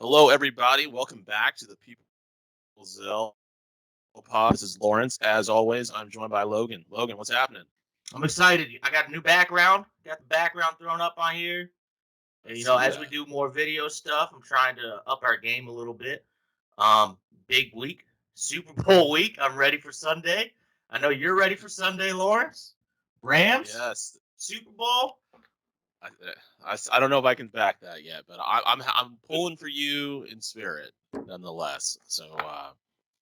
Hello, everybody. Welcome back to the People's Zell Pod. This is Lawrence. As always, I'm joined by Logan. Logan, what's happening? I'm excited. I got a new background. Got the background thrown up on here. And, Let's see as we that. do more video stuff, I'm trying to up our game a little bit. Big week, Super Bowl week. I'm ready for Sunday. I know you're ready for Sunday, Lawrence. Rams, Yes. Super Bowl. I don't know if I can back that yet, but I'm pulling for you in spirit, nonetheless. So,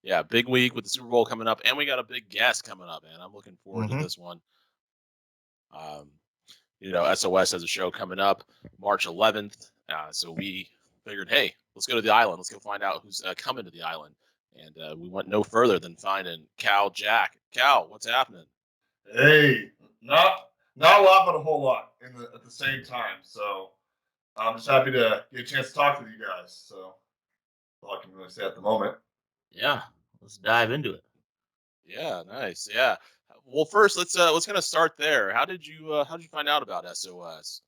yeah, big week with the Super Bowl coming up, and we got a big guest coming up, man. I'm looking forward to this one. Um, SOS has a show coming up March 11th. So we figured, hey, let's go to the island. Let's go find out who's coming to the island. And we went no further than finding Kal Jak. Cal, what's happening? Hey, not a lot, but a whole lot at the same time. So I'm just happy to get a chance to talk with you guys. So that's all I can really say at the moment. Yeah, let's dive into it. Yeah, nice. Yeah. Well, first let's kind of start there. How did you find out about SOS?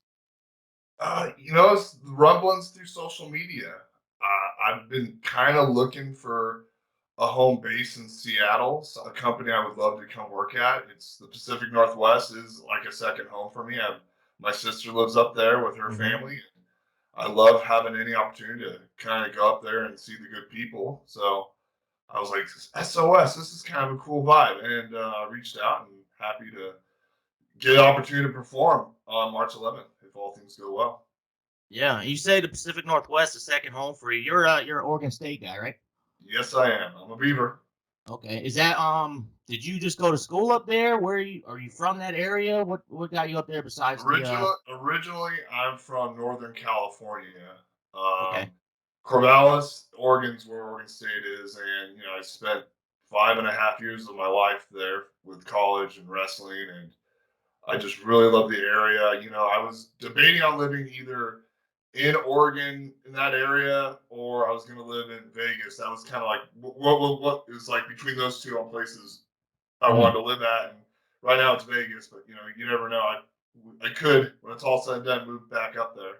It's the rumblings through social media. I've been kind of looking for a home base in Seattle, so a company I would love to come work at. It's the Pacific Northwest is like a second home for me. My sister lives up there with her family. I love having any opportunity to kind of go up there and see the good people. So I was like, SOS, this is kind of a cool vibe. And I reached out and happy to get an opportunity to perform on March 11th if all things go well. Yeah, you say the Pacific Northwest is second home for you. You're an Oregon State guy, right? Yes, I am. I'm a Beaver. Okay. Is that did you just go to school up there? Where are you from that area? What got you up there besides Originally, I'm from Northern California. Okay. Corvallis, Oregon's where Oregon State is, and I spent 5.5 years of my life there with college and wrestling, and I just really love the area. I was debating on living either in Oregon in that area or I was going to live in Vegas. That was kind of like what it was like between those two places I wanted to live at. And right now it's Vegas, but you never know. I could, when it's all said and done, move back up there.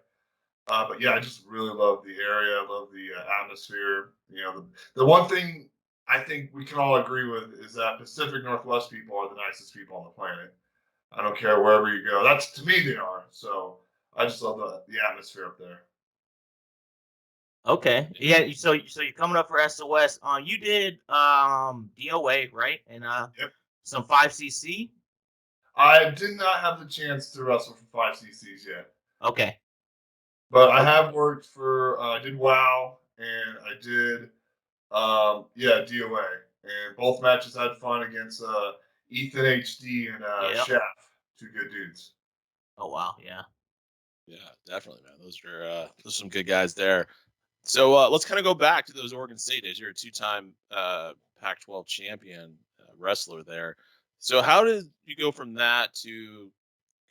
But yeah, I just really love the area. I love the atmosphere. The one thing I think we can all agree with is that Pacific Northwest people are the nicest people on the planet. I don't care wherever you go. That's to me they are. So I just love the atmosphere up there. Okay. Yeah, so you're coming up for SOS. You did DOA, right? And Yep. some 5cc? I did not have the chance to wrestle for 5cc's yet. Okay. But I have worked for I did WoW and I did DOA. And both matches had fun against Ethan HD and Shaft, two good dudes. Oh wow, yeah. Yeah, definitely, man. Those are some good guys there. So let's kind of go back to those Oregon State days. You're a two-time Pac-12 champion wrestler there. So how did you go from that to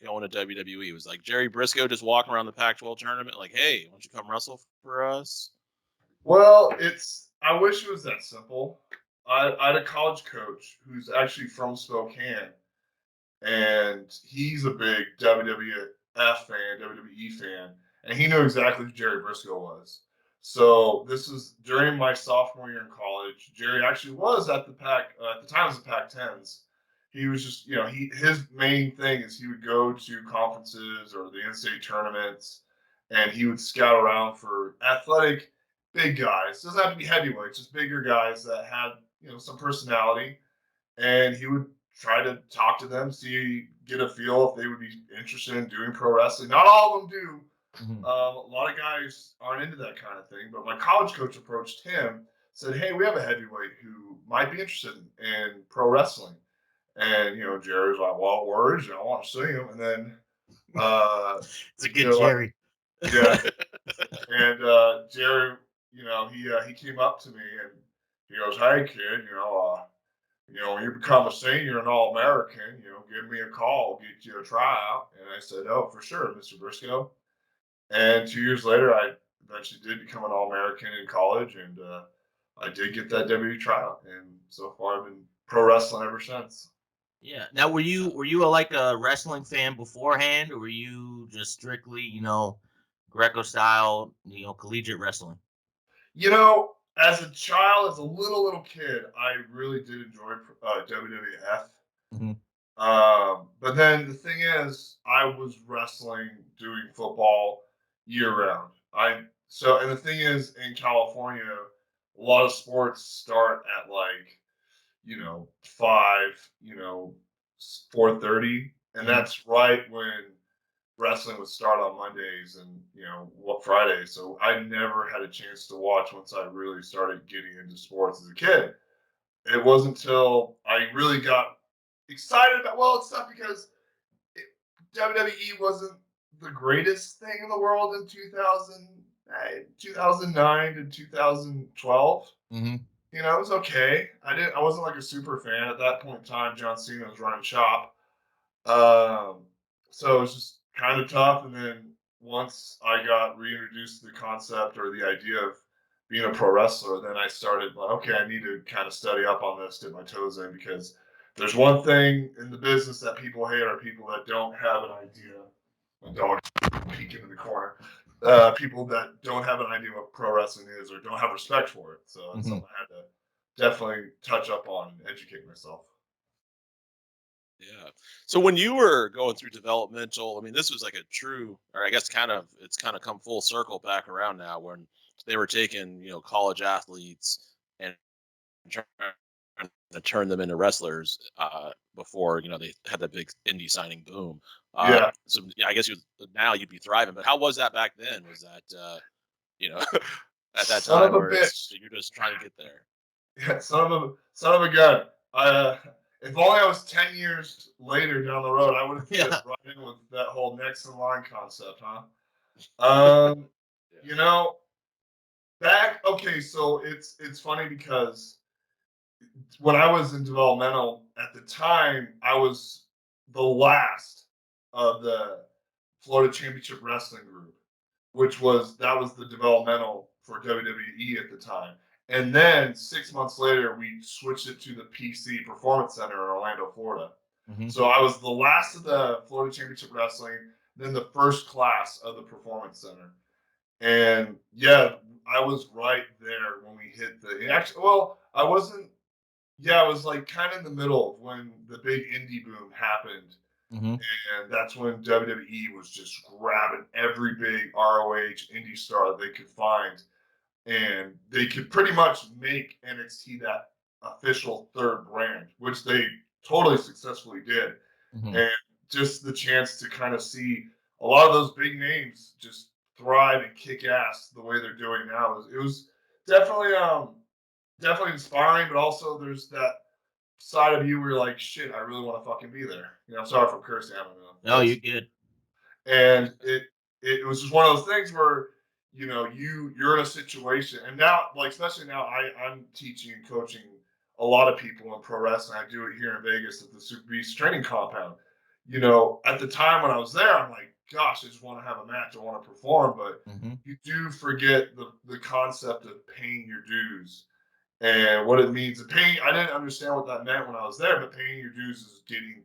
going to WWE? It was like Jerry Briscoe just walking around the Pac-12 tournament, like, "Hey, why don't you come wrestle for us?" Well, I wish it was that simple. I had a college coach who's actually from Spokane, and he's a big WWF fan, WWE fan, and he knew exactly who Jerry Briscoe was. So this is during my sophomore year in college. Jerry actually was at the at the time it was the Pac-10s. He was just, his main thing is he would go to conferences or the in-state tournaments, and he would scout around for athletic big guys. Doesn't have to be heavyweights, just bigger guys that had some personality, and he would try to talk to them, get a feel if they would be interested in doing pro wrestling. Not all of them do. A lot of guys aren't into that kind of thing. But my college coach approached him, said, "Hey, we have a heavyweight who might be interested in pro wrestling." And Jerry was like, "Well, words, I want to see him." And then it's a good Jerry. Yeah. And Jerry, he came up to me and he goes, "Hey, kid, when you become a senior and All-American, give me a call, get you a tryout." And I said, "Oh, for sure, Mr. Briscoe." And 2 years later, I eventually did become an All-American in college, and I did get that W tryout. And so far, I've been pro wrestling ever since. Yeah. Now, were you like a wrestling fan beforehand, or were you just strictly, Greco style, collegiate wrestling? You know, as a child, as a little kid, I really did enjoy WWF. Mhm. But then the thing is, I was wrestling, doing football year round. And the thing is, in California, a lot of sports start at like 5, 4:30, and Mhm. that's right when wrestling would start on Mondays and what Fridays. So I never had a chance to watch once I really started getting into sports as a kid. It wasn't until I really got excited about. Well, it's not because WWE wasn't the greatest thing in the world in 2009 to 2012. Mhm. It was okay. I wasn't like a super fan at that point in time. John Cena was running shop. Um, so it was just kind of tough. And then once I got reintroduced to the concept or the idea of being a pro wrestler, then I started like, okay, I need to kind of study up on this, dip my toes in, because there's one thing in the business that people hate are people that don't have an idea. Don't peek into the corner. People that don't have an idea what pro wrestling is or don't have respect for it. So it's Mhm. something I had to definitely touch up on and educate myself. Yeah. So when you were going through developmental, I mean, this was like a true, or I guess it's kind of come full circle back around now when they were taking, college athletes and trying to turn them into wrestlers before, they had the big indie signing boom. Yeah, So yeah, I guess now you'd be thriving, but how was that back then? Was that, you know, at that son of time a where bitch. you're just trying to get there? Yeah, son of a gun. If only I was 10 years later down the road, I would have fit Yeah. right in with that whole next in line concept, huh? Um, Yeah. you know, back okay, so it's funny because when I was in developmental at the time, I was the last of the Florida Championship Wrestling group, which was the developmental for WWE at the time. And then 6 months later, we switched it to the PC Performance Center in Orlando, Florida. Mhm. So I was the last of the Florida Championship Wrestling, then the first class of the Performance Center. And yeah, I was right there when we hit the. Actually, well, I wasn't. Yeah, I was like kind of in the middle of when the big indie boom happened, Mhm. and that's when WWE was just grabbing every big ROH indie star that they could find, and they could pretty much make NXT that official third brand, which they totally successfully did. Mhm. And just the chance to kind of see a lot of those big names just thrive and kick ass the way they're doing now. It was definitely inspiring, but also there's that side of you where you're like, shit, I really want to fucking be there. I'm sorry for cursing. I don't know. No, you're good. And it was just one of those things where you're in a situation, and now, like, especially now, I'm teaching and coaching a lot of people in pro wrestling. I do it here in Vegas at the Super Beast training compound. At the time when I was there, I'm like, gosh, I just want to have a match, I want to perform, but Mhm. you do forget the concept of paying your dues and what it means. And paying, I didn't understand what that meant when I was there, but paying your dues is getting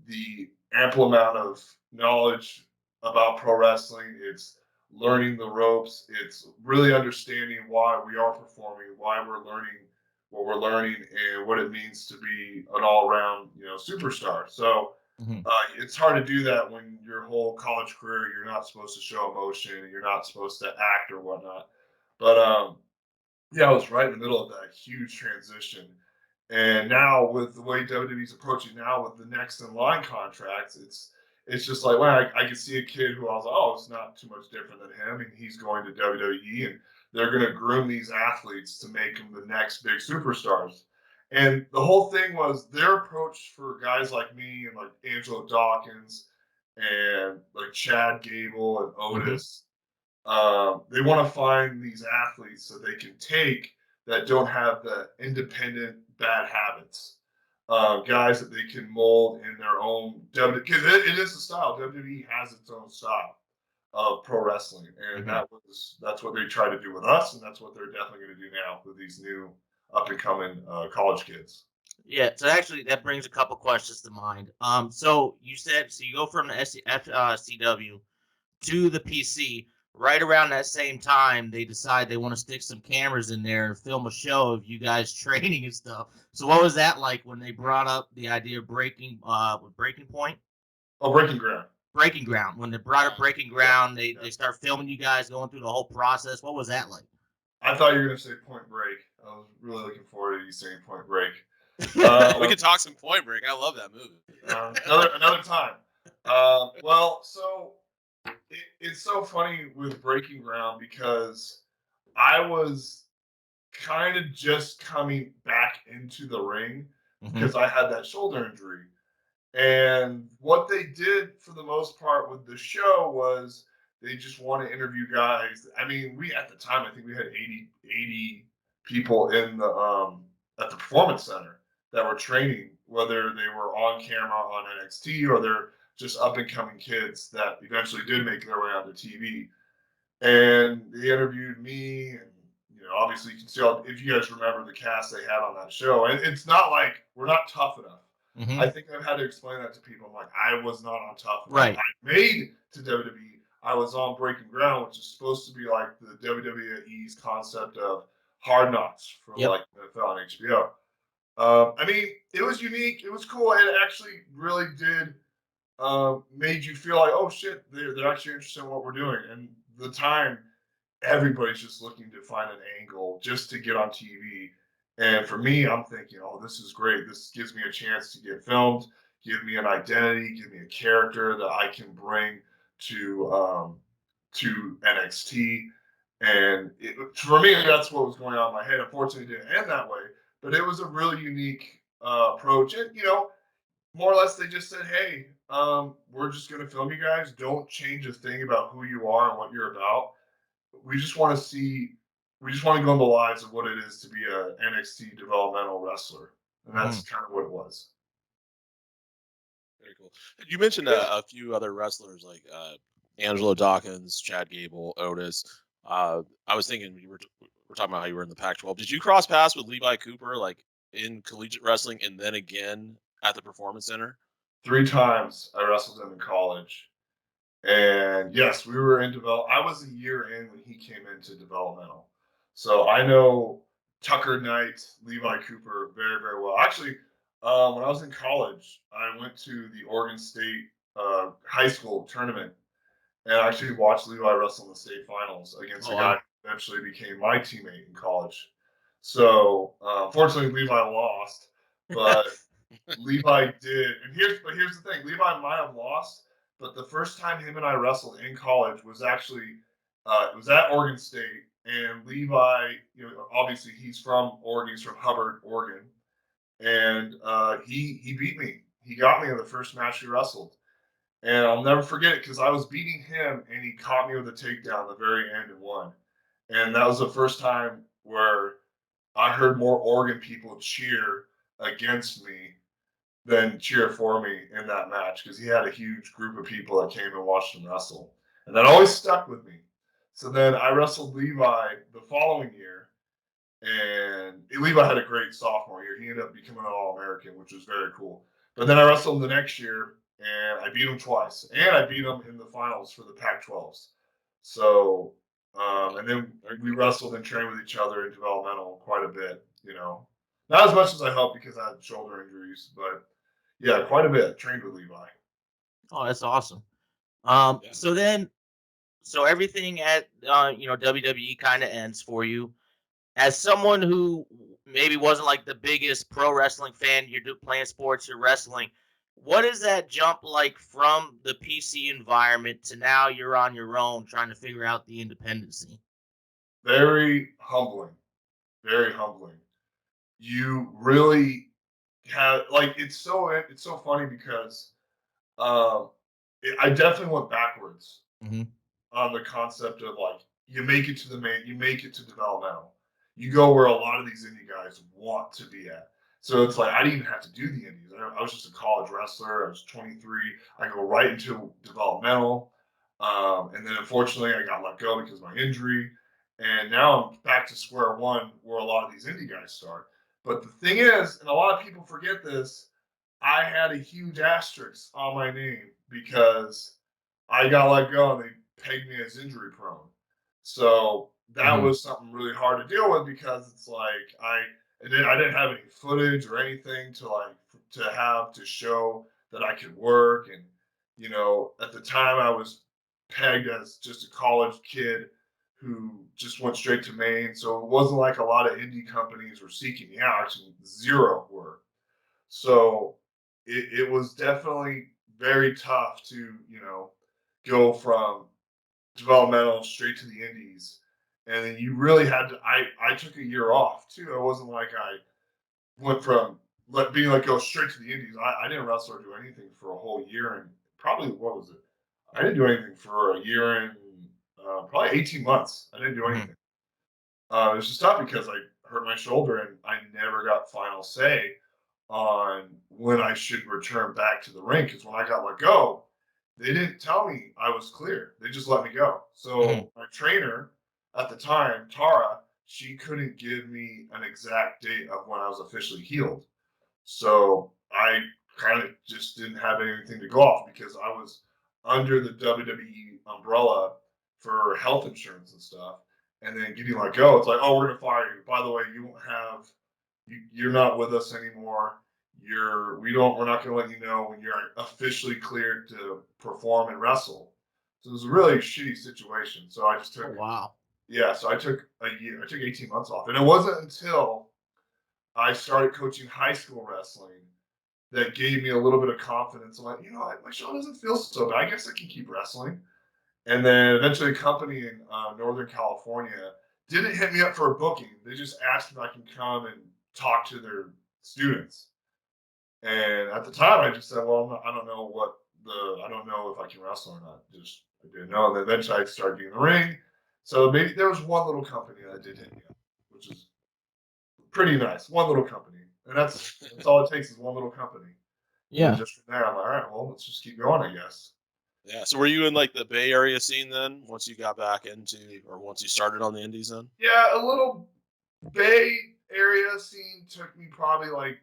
the ample amount of knowledge about pro wrestling. It's learning the ropes. It's really understanding why we are performing, why we're learning what we're learning, and what it means to be an all-around, superstar. So Mhm. it's hard to do that when your whole college career you're not supposed to show emotion, you're not supposed to act or whatnot. But yeah, I was right in the middle of that huge transition. And now with the way WWE's approaching now with the next in line contracts, it's just like, well, I can see a kid who I was like, oh, it's not too much different than him, and he's going to WWE, and they're going to groom these athletes to make them the next big superstars. And the whole thing was their approach for guys like me and like Angelo Dawkins and like Chad Gable and Mhm. Otis. They want to find these athletes that they can take that don't have the independent bad habits. Guys that they can mold in their own because it is a style. WWE has its own style of pro wrestling, and Mhm. that's what they try to do with us, and that's what they're definitely going to do now with these new up and coming college kids. Yeah, so actually that brings a couple questions to mind. So you said so you go from the CW to the PC. right around that same time, they decide they want to stick some cameras in there and film a show of you guys training and stuff. So what was that like when they brought up the idea of breaking point? Oh, Breaking Ground. Breaking Ground. When they brought up Breaking Ground, Yeah. they start filming you guys going through the whole process. What was that like? I thought you were going to say Point Break. I was really looking forward to you saying Point Break. We could talk some Point Break. I love that movie. Another time. Well, so it's so funny with Breaking Ground because I was kind of just coming back into the ring because I had that shoulder injury. And what they did for the most part with the show was they just want to interview guys. I mean, we at the time, I think we had 80 people in the at the performance center that were training, whether they were on camera on NXT or they're just up and coming kids that eventually did make their way onto TV. And they interviewed me, and obviously you can see if you guys remember the cast they had on that show. And it's not like we're not tough enough. I think I've had to explain that to people. I'm like, I was not on Tough Enough. Right. I made to WWE. I was on Breaking Ground, which is supposed to be like the WWE's concept of Hard Knocks for like NFL and HBO. I mean, it was unique. It was cool, and it actually really did made you feel like, oh shit, they're actually interested in what we're doing. And the time, everybody's just looking to find an angle just to get on TV. And for me, I'm thinking, oh, this is great. This gives me a chance to get filmed, give me an identity, give me a character that I can bring to NXT. And for me, that's what was going on in my head. Unfortunately, it didn't end that way. But it was a really unique approach. And, more or less, they just said, hey, we're just going to film you guys. Don't change a thing about who you are and what you're about. We just want to go into the lives of what it is to be a NXT developmental wrestler. And that's kind of what it was. Very cool. You mentioned a few other wrestlers like Angelo Dawkins, Chad Gable, Otis. I was thinking we're talking about how you were in the Pac-12. Did you cross paths with Levi Cooper like in collegiate wrestling and then again at the Performance Center? 3 times I wrestled him in college. And yes, we were in I was a year in when he came into developmental. So I know Tucker Knight, Levi Cooper very, very well. Actually, when I was in college, I went to the Oregon State high school tournament and I actually watched Levi wrestle in the state finals against a guy who eventually became my teammate in college. So fortunately, Levi lost, but Levi did. And here's the thing: Levi might have lost, but the first time him and I wrestled in college was actually it was at Oregon State, and Levi, obviously he's from Oregon, he's from Hubbard, Oregon, and he beat me. He got me in the first match we wrestled. And I'll never forget it because I was beating him and he caught me with a takedown at the very end and won. And that was the first time where I heard more Oregon people cheer against me than cheer for me in that match because he had a huge group of people that came and watched him wrestle. And that always stuck with me. So then I wrestled Levi the following year. And Levi had a great sophomore year. He ended up becoming an All-American, which was very cool. But then I wrestled him the next year, and I beat him twice. And I beat him in the finals for the Pac-12s. So, and then we wrestled and trained with each other in developmental quite a bit, Not as much as I hoped because I had shoulder injuries, but yeah, quite a bit. Trained with Levi. Oh, that's awesome. So everything at WWE kind of ends for you. As someone who maybe wasn't like the biggest pro wrestling fan, you're playing sports, you're wrestling. What is that jump like from the PC environment to now you're on your own trying to figure out the independent scene? Very humbling. Very humbling. You really have it's so funny because I definitely went backwards on the concept of like you make it to developmental. You go where a lot of these indie guys want to be at. So it's like I didn't even have to do the indies. I was just a college wrestler. I was 23. I go right into developmental, and then unfortunately I got let go because of my injury. And now I'm back to square one where a lot of these indie guys start. But the thing is, and a lot of people forget this, I had a huge asterisk on my name because I got let go. And pegged me as injury prone. So that Mhm. was something really hard to deal with because it's like I didn't have any footage or anything to have to show that I could work. And at the time I was pegged as just a college kid who just went straight to Maine. So it wasn't like a lot of indie companies were seeking me out. Actually, zero were. So it was definitely very tough to, go from developmental straight to the indies. And then you really had to, I took a year off too. It wasn't like I went from being like go straight to the indies. I didn't wrestle or do anything for a whole year. And probably, what was it? I didn't do anything for a year and probably 18 months. I didn't do Mhm. anything. It was just tough because I hurt my shoulder and I never got final say on when I should return back to the ring. Because when I got let go, they didn't tell me I was clear. They just let me go. Mhm. So my trainer at the time, Tara, she couldn't give me an exact date of when I was officially healed. So I kind of just didn't have anything to go off because I was under the WWE umbrella for health insurance and stuff. And then getting let go, it's like, oh, we're gonna fire you. By the way, you won't have you're not with us anymore. We're not gonna let you know when you're officially cleared to perform and wrestle. So it was a really shitty situation. So I just Oh, took wow. yeah, so I took a year, I took 18 months off. And it wasn't until I started coaching high school wrestling that gave me a little bit of confidence. I'm like, my shoulder doesn't feel so bad. I guess I can keep wrestling. And then eventually, a company in Northern California didn't hit me up for a booking. They just asked if I can come and talk to their students. And at the time, I just said, "Well, I don't know I don't know if I can wrestle or not." Just I didn't know. And then eventually, I started getting in the ring. So maybe there was one little company that did hit me up, which is pretty nice. One little company, and that's all it takes is one little company. And then Yeah. just from there, I'm like, all right, well, let's just keep going, I guess. Yeah. So were you in like the Bay Area scene then? Once you got back into, or once you started on the Indies then? Yeah, a little Bay Area scene took me probably like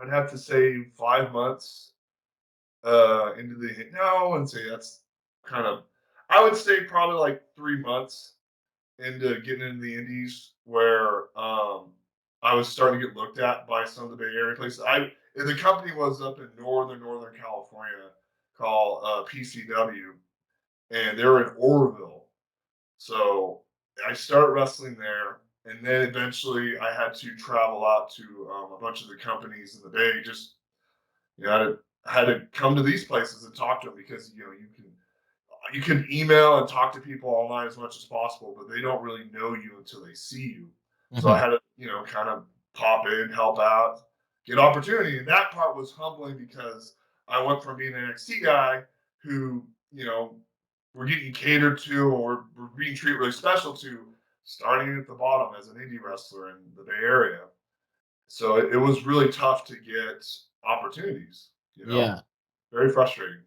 I'd have to say 5 months into the no, and say that's kind of I would say probably like 3 months into getting into the Indies where I was starting to get looked at by some of the Bay Area places. The company was up in Northern California called PCW, and they were in Oroville. So I started wrestling there, and then eventually I had to travel out to a bunch of the companies in the Bay. Just I had to come to these places and talk to them because you can email and talk to people online as much as possible, but they don't really know you until they see you. So I Mhm. had to kind of pop in, help out, get opportunity, and that part was humbling because I went from being an NXT guy who we're getting catered to and we're being treated really special to starting at the bottom as an indie wrestler in the Bay Area. So it was really tough to get opportunities, Yeah. very frustrating.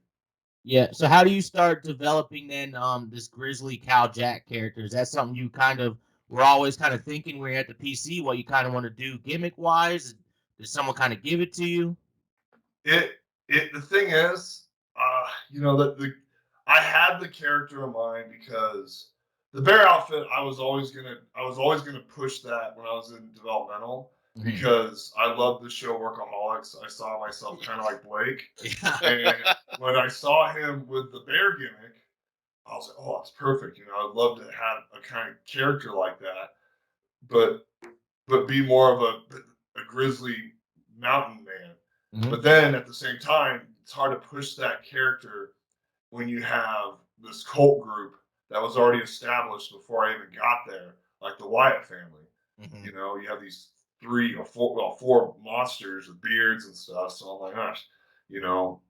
Yeah. So how do you start developing then this Grizzly Cow Jack character? Is that something you kind of were always kind of thinking when you're at the PC what you kind of want to do gimmick wise? Did someone kind of give it to you? It the thing is, that the I had the character in mind because the bear outfit I was always gonna push that when I was in developmental Mhm. because I love the show Workaholics. I saw myself kind of like Blake, Yeah. and when I saw him with the bear gimmick, I was like, oh, it's perfect. I'd love to have a kind of character like that, but be more of a grizzly mountain man. Mhm. But then at the same time, it's hard to push that character when you have this cult group that was already established before I even got there, like the Wyatt family. Mhm. You have these three or four, well, four monsters with beards and stuff. So I'm like, gosh, you know,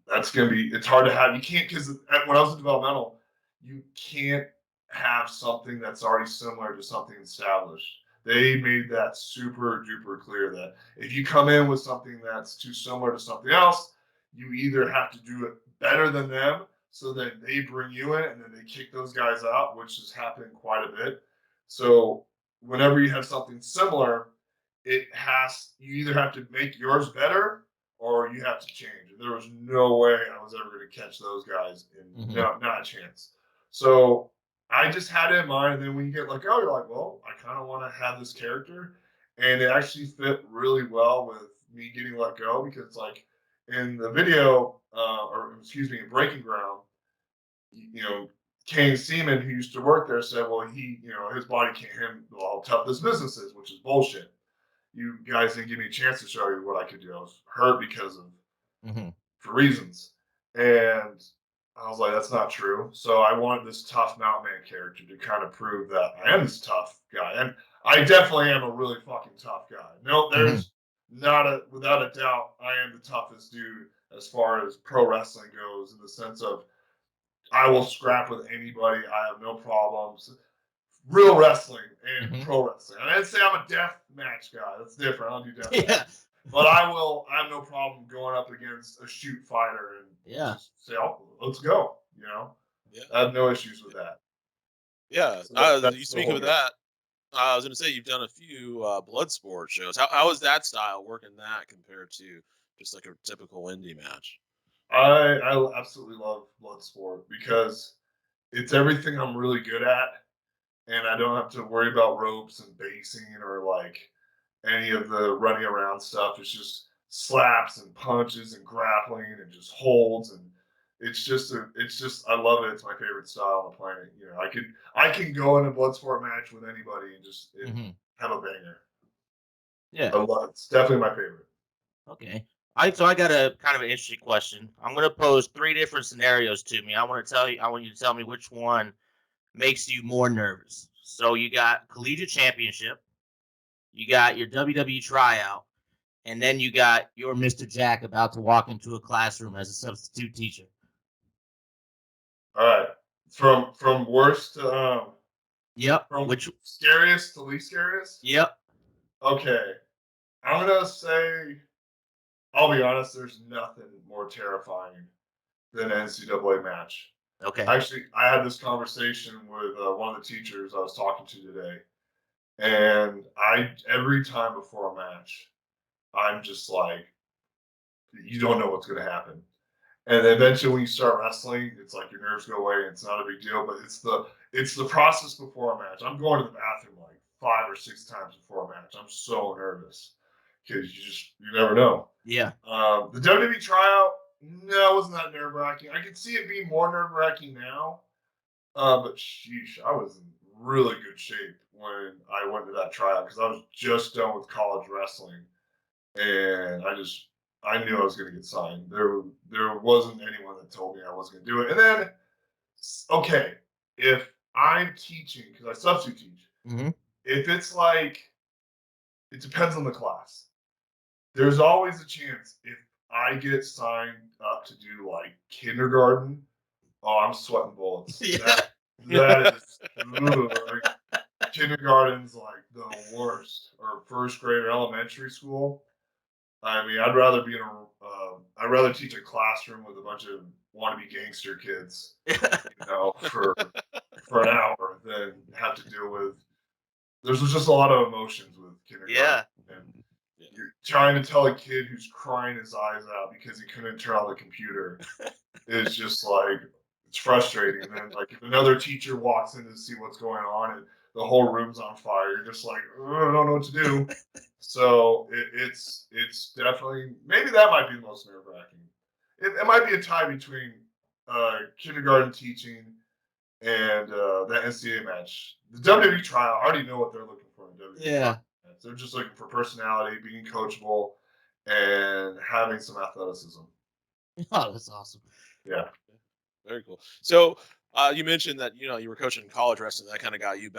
that's gonna be. It's hard to have. You can't because when I was in developmental, you can't have something that's already similar to something established. They made that super duper clear that if you come in with something that's too similar to something else, you either have to do it better than them so that they bring you in and then they kick those guys out, which is happening quite a bit. So whenever you have something similar, you either have to make yours better or you have to change. And there was no way I was ever going to catch those guys, and not a chance. So I just had it in mind. And then when you get let go, you're like, well, I kind of want to have this character. And it actually fit really well with me getting let go because, like, in the video, or excuse me, in Breaking Ground, you know, Kane Seaman, who used to work there, said, well, his body can't handle how tough this business is, which is bullshit. You guys didn't give me a chance to show you what I could do. I was hurt because of for reasons. And I was like, that's not true. So I wanted this tough mountain man character to kind of prove that I am this tough guy. And I definitely am a really fucking tough guy. No, there's without a doubt, I am the toughest dude as far as pro wrestling goes, in the sense of I will scrap with anybody. I have no problems. Real wrestling and pro wrestling. I didn't say I'm a death match guy. That's different. I don't do death match. But I have no problem going up against a shoot fighter and just say, oh, let's go. I have no issues with that. Yeah. So you speaking of that, I was going to say you've done a few Bloodsport shows. How is that style working that compared to just like a typical indie match? I absolutely love Bloodsport because it's everything I'm really good at, and I don't have to worry about ropes and basing or like any of the running around stuff. It's just slaps and punches and grappling and just holds, and it's just I love it. It's my favorite style on the planet. I can go in a Bloodsport match with anybody and just have a banger. Yeah, I love it. It's definitely my favorite. Okay. So I got a kind of an interesting question. I'm going to pose 3 different scenarios to me. I want you to tell me which one makes you more nervous. So you got collegiate championship, you got your WWE tryout, and then you got your Mr. Jack about to walk into a classroom as a substitute teacher. All right, from worst to Yep. from scariest to least scariest. Yep. Okay, I'm gonna say, I'll be honest. There's nothing more terrifying than an NCAA match. Okay. Actually, I had this conversation with one of the teachers I was talking to today, and every time before a match, I'm just like, you don't know what's going to happen. And then eventually, when you start wrestling, it's like your nerves go away. And it's not a big deal, but it's the process before a match. I'm going to the bathroom like 5 or 6 times before a match. I'm so nervous because you never know. Yeah. The WWE tryout, no, it wasn't that nerve wracking. I can see it being more nerve wracking now. But sheesh, I was in really good shape when I went to that tryout because I was just done with college wrestling, and I knew I was going to get signed. There wasn't anyone that told me I wasn't going to do it. And then, okay, if I'm teaching, because I substitute teach, if it's like, it depends on the class. There's always a chance if I get signed up to do like kindergarten, oh, I'm sweating bullets. Yeah. That is, like, kindergarten's like the worst, or first grade or elementary school. I mean, I'd rather teach a classroom with a bunch of wannabe gangster kids, for an hour than have to deal with. There's just a lot of emotions with kindergarten. Yeah. And you're trying to tell a kid who's crying his eyes out because he couldn't turn on the computer is just like, it's frustrating. And then, like, if another teacher walks in to see what's going on and the whole room's on fire, you're just like, I don't know what to do. So it's definitely, maybe that might be the most nerve wracking. It might be a tie between kindergarten teaching and the NCAA match. The WWE trial, I already know what they're looking for in WWE. Yeah. They're just looking for personality, being coachable, and having some athleticism. Oh, that's awesome. Yeah. Very cool. So you mentioned that you were coaching college wrestling. That kind of got you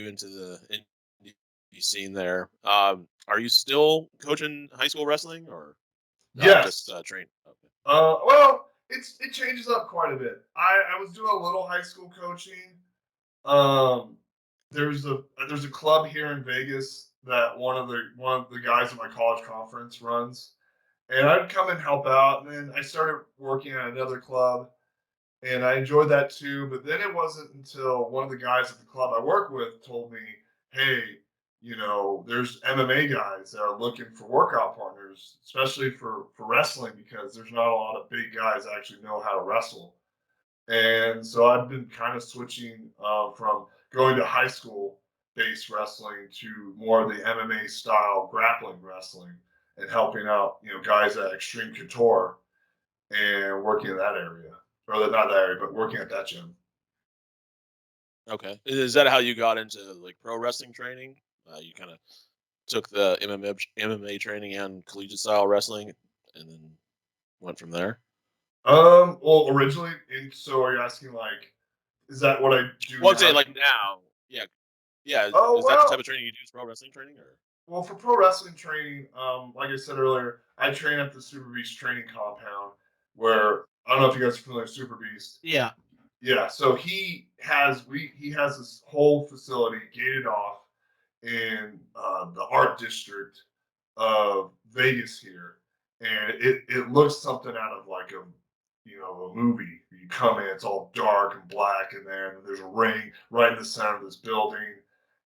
into the indie scene there. Are you still coaching high school wrestling, or Yes. just train? Okay. Well, it changes up quite a bit. I was doing a little high school coaching. There's a club here in Vegas that one of the guys at my college conference runs, and I'd come and help out. And then I started working at another club, and I enjoyed that too. But then it wasn't until one of the guys at the club I work with told me, "Hey, there's MMA guys that are looking for workout partners, especially for wrestling, because there's not a lot of big guys that actually know how to wrestle. And so I've been kind of switching from going to high school based wrestling to more of the MMA style grappling wrestling and helping out, guys at Extreme Couture and working in that area. Or not that area, but working at that gym. Okay. Is that how you got into like pro wrestling training? You kind of took the MMA training and collegiate style wrestling, and then went from there. Well, originally, and so are you asking like, is that what I do Well, I'm now? saying like now, yeah, yeah. Oh Is that the type well, of training you do? Is pro wrestling training, or? well for pro wrestling training, like I said earlier, I train at the Super Beast training compound, where I don't know if you guys are familiar with Super Beast. Yeah. Yeah, so he has this whole facility gated off in the art district of Vegas here, and it looks something out of like a movie. You come in, it's all dark and black in there, and there's a ring right in the center of this building,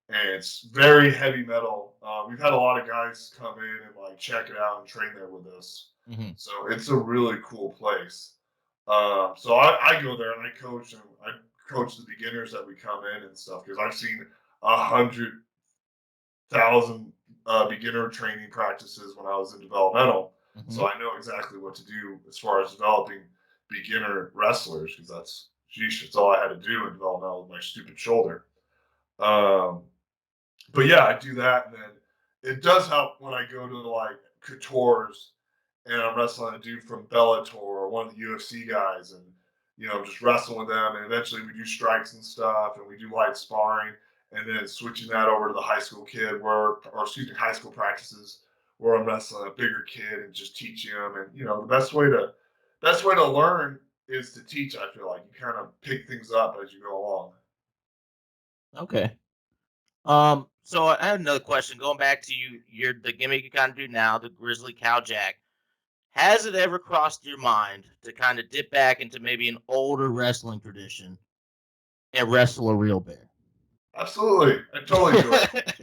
and it's very heavy metal. We've had a lot of guys come in and like check it out and train there with us, so it's a really cool place. So I go there and I coach the beginners that we come in and stuff, because I've seen 100,000 beginner training practices when I was in developmental. So I know exactly what to do as far as developing beginner wrestlers, because that's all I had to do in developmental with my stupid shoulder. But yeah, I do that, and then it does help when I go to like Coutures and I'm wrestling a dude from Bellator or one of the UFC guys, and just wrestling with them, and eventually we do strikes and stuff, and we do light sparring, and then switching that over to the high school high school practices where I'm wrestling a bigger kid and just teaching them, and the best way to learn is to teach. I feel like you kind of pick things up as you go along. Okay. So I have another question. Going back to the gimmick you kind of do now, the Grizzly Cow Jack. Has it ever crossed your mind to kind of dip back into maybe an older wrestling tradition and wrestle a real bear? Absolutely. I totally do it.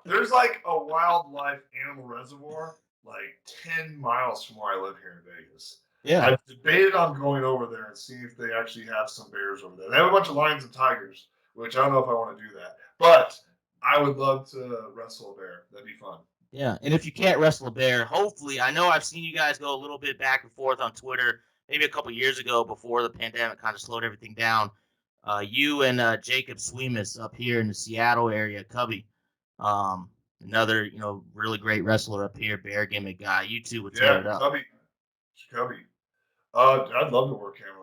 There's like a wildlife animal reservoir like 10 miles from where I live here in Vegas. Yeah. I've debated on going over there and seeing if they actually have some bears over there. They have a bunch of lions and tigers, which I don't know if I want to do that. But I would love to wrestle a bear. That'd be fun. Yeah, and if you can't wrestle a bear, hopefully, I know I've seen you guys go a little bit back and forth on Twitter, maybe a couple years ago before the pandemic kind of slowed everything down. You and Jacob Sweemus up here in the Seattle area, Cubby, another really great wrestler up here, bear gimmick guy. You two would tear it up. Cubby. I'd love to work him.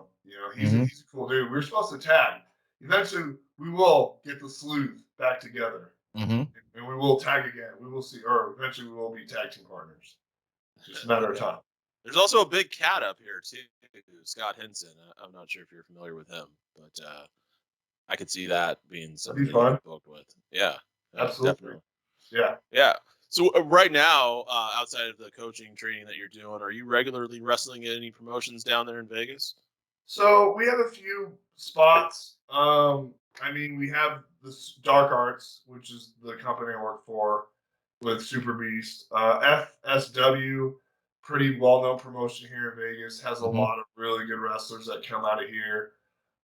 He's a cool dude. We were supposed to tag. Eventually, we will get the sleuth back together. And we will tag again. We will see, or eventually we will be tag team partners. It's just a matter of time. There's also a big cat up here too, Scott Henson. I'm not sure if you're familiar with him, but I could see that being something you get booked with. Yeah, absolutely. Definitely. Yeah, yeah. So right now, outside of the coaching training that you're doing, are you regularly wrestling at any promotions down there in Vegas? So we have a few spots. We have this Dark Arts, which is the company I work for with Super Beast. FSW, pretty well-known promotion here in Vegas, has a lot of really good wrestlers that come out of here.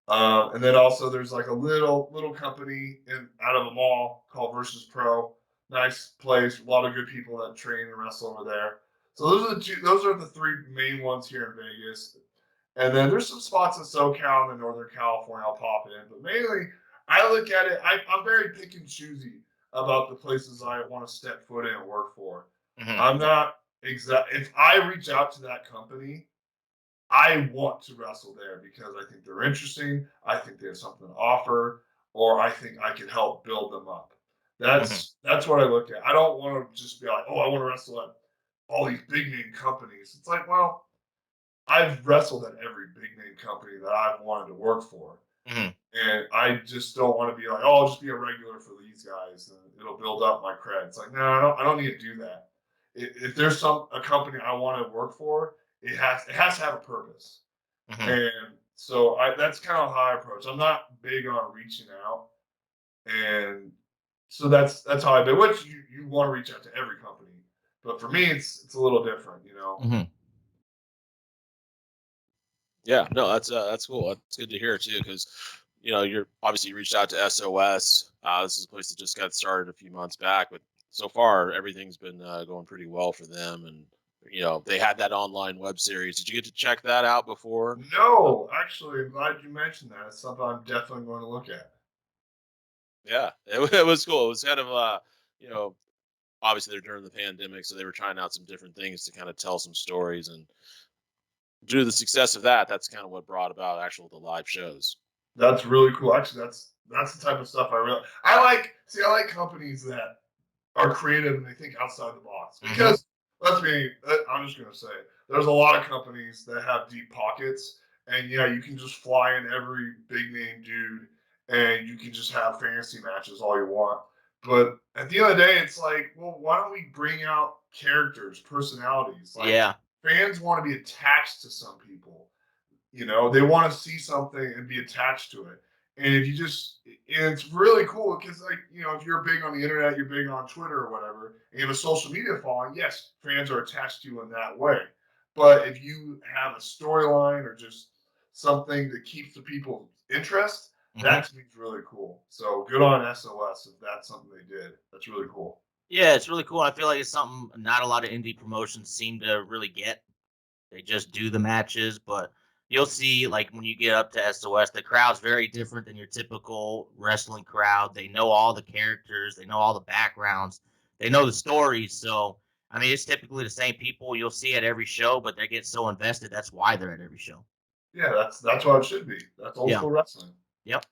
And then also there's like a little company out of a mall called Versus Pro. Nice place, a lot of good people that train and wrestle over there. So those are the three main ones here in Vegas. And then there's some spots in SoCal and in Northern California I'll pop in. But mainly, I look at it, I'm very pick and choosy about the places I want to step foot in and work for. I'm not if I reach out to that company, I want to wrestle there because I think they're interesting. I think they have something to offer, or I think I can help build them up. That's what I look at. I don't want to just be like, oh, I want to wrestle at all these big name companies. It's like, well, I've wrestled at every big name company that I've wanted to work for. And I just don't want to be like, oh, I'll just be a regular for these guys and it'll build up my cred. It's like, no, I don't need to do that. If there's a company I want to work for, it has to have a purpose. And so that's kind of how I approach. I'm not big on reaching out and So that's how I've been. Which you want to reach out to every company, but for me, it's a little different, you know. Mm-hmm. Yeah, no, that's cool. That's good to hear too, because you're obviously reached out to SOS. This is a place that just got started a few months back, but so far everything's been going pretty well for them. And they had that online web series. Did you get to check that out before? No, actually, I'm glad you mentioned that. It's something I'm definitely going to look at. Yeah, it was cool. It was kind of you know, obviously they're during the pandemic, so they were trying out some different things to kind of tell some stories, and due to the success of that, that's kind of what brought about the live shows. That's really cool. Actually, that's the type of stuff I like. See, I like companies that are creative and they think outside the box. Because I'm just gonna say, there's a lot of companies that have deep pockets, and yeah, you can just fly in every big name dude, and you can just have fantasy matches all you want. But at the end of the day, it's like, well, why don't we bring out characters, personalities? Like Yeah. fans want to be attached to some people. You know, they want to see something and be attached to it. And if you just, and it's really cool because, like, if you're big on the internet, you're big on Twitter or whatever, and you have a social media following, yes, fans are attached to you in that way. But if you have a storyline or just something that keeps the people's interest, that to me is really cool. So good on SOS if that's something they did. That's really cool. Yeah, it's really cool. I feel like it's something not a lot of indie promotions seem to really get. They just do the matches, but you'll see, like, when you get up to SOS, the crowd's very different than your typical wrestling crowd. They know all the characters, they know all the backgrounds, they know the stories. So, I mean, it's typically the same people you'll see at every show, but they get so invested. That's why they're at every show. Yeah, that's what it should be. That's old Yeah. school wrestling. Yep.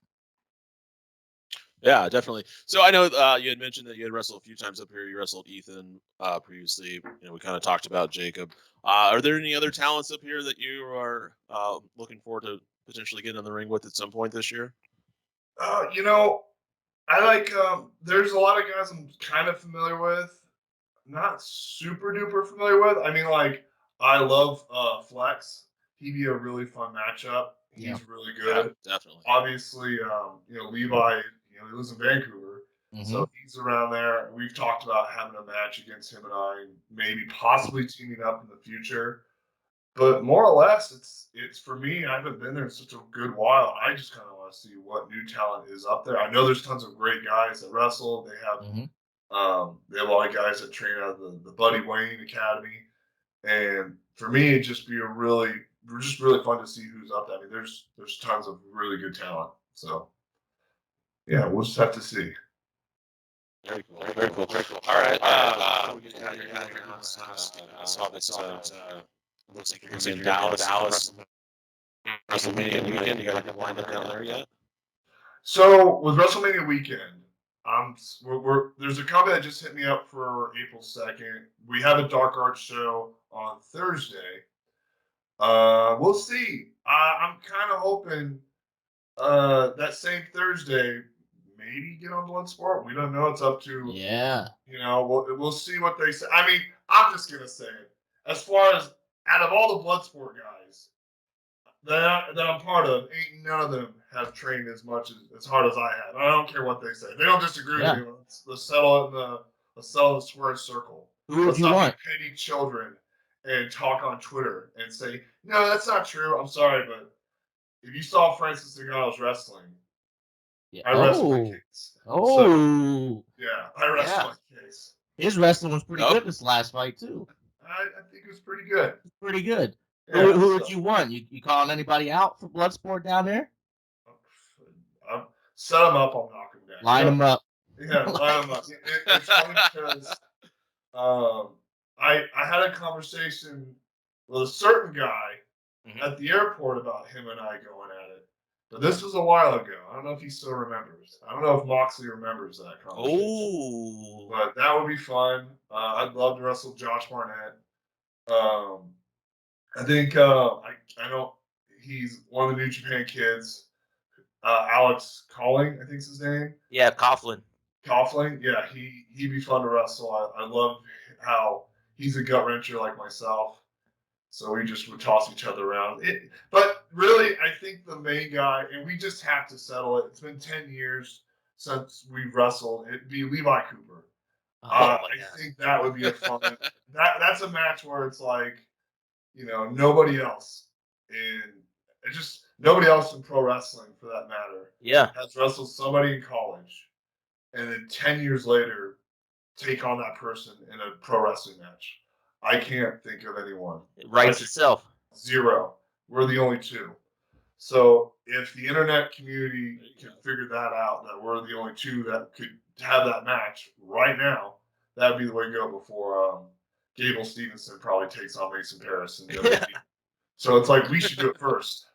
Yeah, definitely. So I know you had mentioned that you had wrestled a few times up here. You wrestled Ethan previously. We kind of talked about Jacob. Are there any other talents up here that you are looking forward to potentially getting in the ring with at some point this year? You know, I like. There's a lot of guys I'm kind of familiar with, not super duper familiar with. I mean, like I love Flex. He'd be a really fun matchup. Yeah. He's really Yeah, good. definitely. Obviously, Levi. He lives in Vancouver, so he's around there. We've talked about having a match against him and I, and maybe possibly teaming up in the future. But more or less, it's for me. I haven't been there in such a good while. I just kind of want to see what new talent is up there. I know there's tons of great guys that wrestle. They have a lot of guys that train out of the Buddy Wayne Academy, and for me, it'd just be just really fun to see who's up there. I mean, there's tons of really good talent. So yeah, we'll just have to see. Very cool. Very cool. Very cool. All right. We get out here now. I saw this. Looks like you're going to be in Dallas. WrestleMania weekend. You got like a lined up down there yet? So with WrestleMania weekend, there's a company that just hit me up for April 2nd. We have a Dark Arts show on Thursday. We'll see. I'm kind of hoping that same Thursday, maybe get on Bloodsport. We don't know. It's up to we'll see what they say. I mean, I'm just gonna say it. As far as out of all the Bloodsport guys that I'm part of, ain't none of them have trained as much as hard as I have. I don't care what they say. They don't disagree with me. Let's settle it let's settle in the square circle. Who would you want? Petty children and talk on Twitter and say, no, that's not true. I'm sorry, but if you saw Francis Ngannou's wrestling, I wrestled my case. So, yeah, I wrestled my case. His wrestling was pretty good this last fight too. I think it was pretty good. Pretty good. Yeah, who would you want? You calling anybody out for Bloodsport down there? I'll set him up. I'll knock him down. Line him up. Yeah, line him up. It's funny because I had a conversation with a certain guy at the airport about him and I going at it. But this was a while ago. I don't know if he still remembers. I don't know if Moxley remembers that conversation. Oh. But that would be fun. I'd love to wrestle Josh Barnett. I think I know he's one of the New Japan kids. Alex Calling, I think's his name. Yeah, Coughlin. Yeah, he'd be fun to wrestle. I love how he's a gut wrencher like myself. So we just would toss each other around. But really, I think the main guy, and we just have to settle it. It's been 10 years. since we've wrestled, it'd be Levi Cooper. Oh my God. I think that would be a fun. That's a match where it's like, nobody else nobody else in pro wrestling for that matter Yeah. has wrestled somebody in college, and then 10 years later take on that person in a pro wrestling match. I can't think of anyone. It writes itself. Zero. We're the only two. So if the internet community can figure that out, that we're the only two that could have that match right now, that would be the way to go before Gable Stevenson probably takes on Mason Paris and WWE. So it's like we should do it first.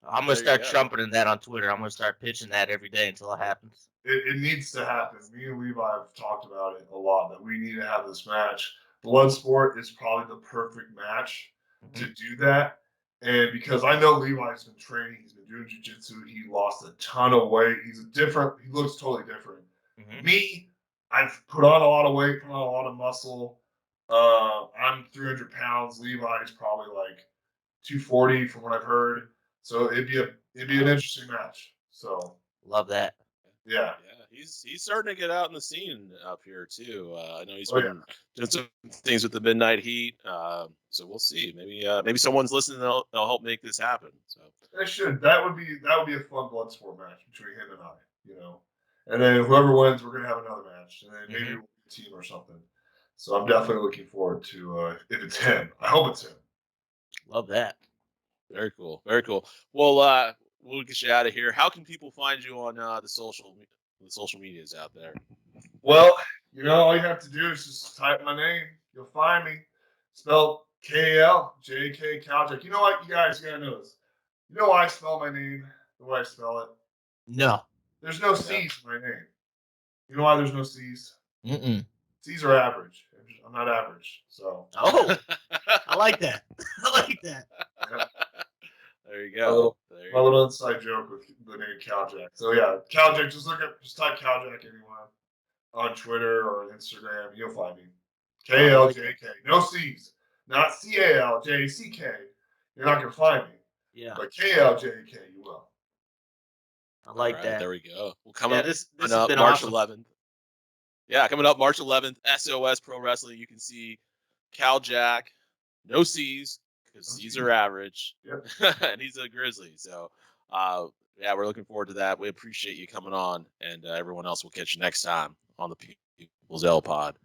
I'm gonna start trumpeting that on Twitter. I'm gonna start pitching that every day until it happens. It needs to happen. Me and Levi have talked about it a lot, that we need to have this match. Bloodsport is probably the perfect match to do that. And because I know Levi's been training, he's been doing jiu-jitsu, he lost a ton of weight. He looks totally different. Me, I've put on a lot of weight, put on a lot of muscle. I'm 300 pounds. Levi is probably like 240 from what I've heard. So it'd be an interesting match. So love that. Yeah. He's starting to get out in the scene up here too. I know he's been doing some things with the Midnight Heat. So we'll see. Maybe someone's listening. They'll help make this happen. So they should. That would be a fun Bloodsport match between him and I. And then whoever wins, we're gonna have another match, and then maybe we'll be a team or something. So I'm definitely looking forward to if it's him. I hope it's him. Love that. Very cool. Very cool. Well, we'll get you out of here. How can people find you on the social medias out there? Well, all you have to do is just type my name. You'll find me. Spelled KALJK Cow Jack. You know what? You guys gotta know this. You know why I spell my name the way I spell it? No. There's no C's in my name. You know why there's no C's? C's are average. I'm not average. So. Oh, I like that. I like that. Yep. There you go. My little inside joke with the name Cow Jack. So yeah, Cow Jack. Just type Cow Jack anywhere on Twitter or Instagram. You'll find me. KALJK. No C's. Not CALJCK. You're not gonna find me. Yeah. But KALJK, you will. I like that. There we go. Well, coming this up has been March awesome. 11th. Yeah, coming up March 11th, SOS Pro Wrestling. You can see Cal Jack, no C's because C's are average, and he's a Grizzly. So, yeah, we're looking forward to that. We appreciate you coming on, and everyone else will catch you next time on the People's L Pod.